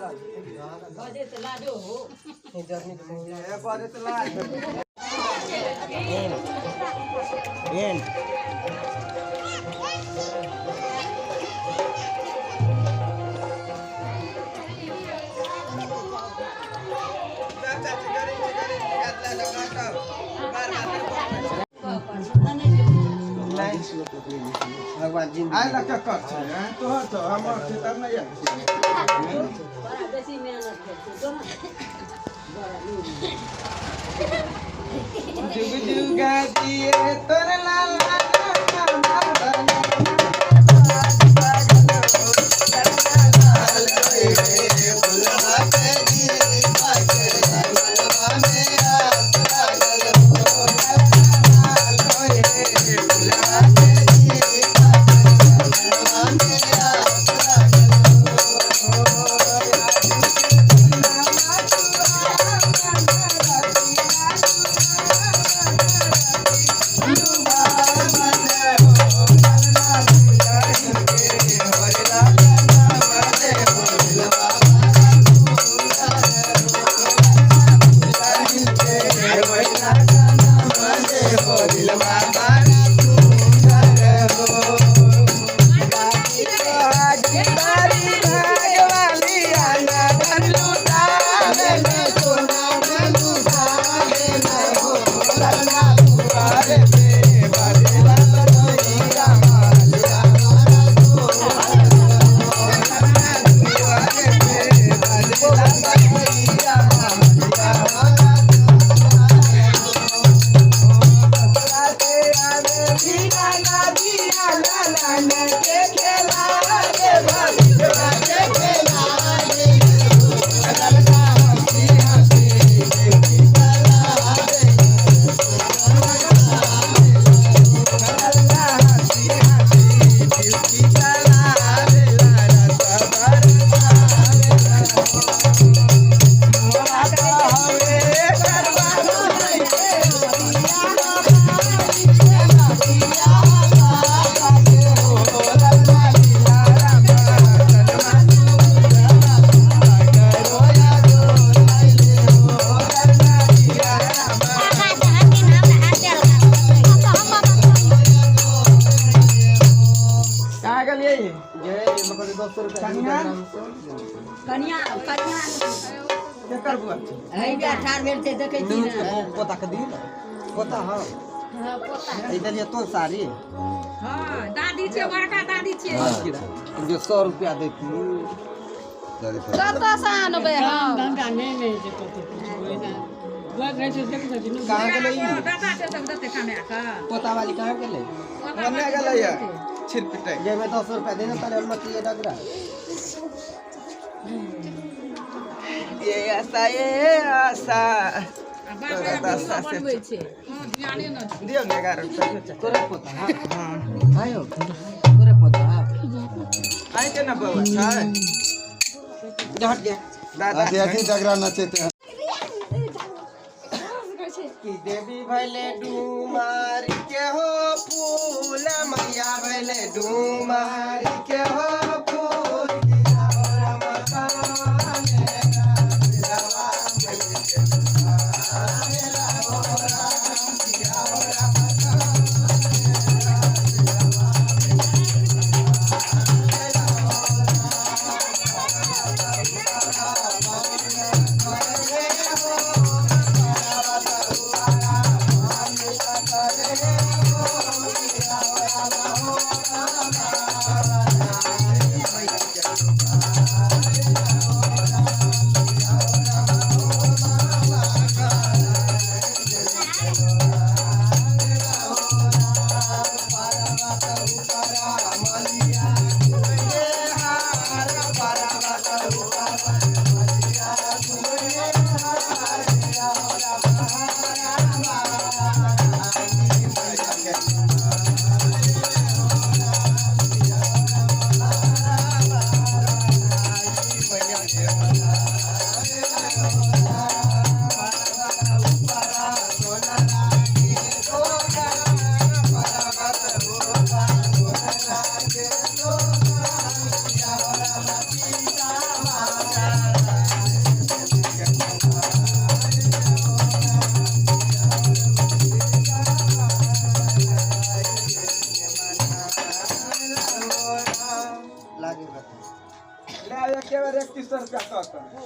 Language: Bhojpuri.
बजे तो लाजो हो जर्नी ए बजे तो लाज एंड भगवान जी आए ना क्या कर तो हम खेतर नहीं है बड़ा बेसी मेहनत करते तो ना जुग जुगा दिए तोर लाल कन्या केकर बुआ है बे ठार भेल छै देखै छी ना पोता के दी पोता हां हां पोता ई देलिए तो सारी हां दादी छै बड़का दादी छै जो 100 रुपया देती कत से आनबे हम गंगा नहीं जे कत ना बुआ गई छै देख छै नु कहां गेलै दादा से सब दते कमाया का पोता वाली कहां गेलै ओने गेलै या छिरपिटे जे में 10 रुपया देना तारे मत ये डगरा ये आशा बनबै छै ध्याने न दियो ने 11 रुपया तोरे पोता हां आयो तोरे पोता आई के ना बउआ छै हट गया दादा देखी डगरा नचेते की देवी भले डूमार के हो फूल मैया भले डूमार के हो फूल ले एक के बार 3100 रुपया तो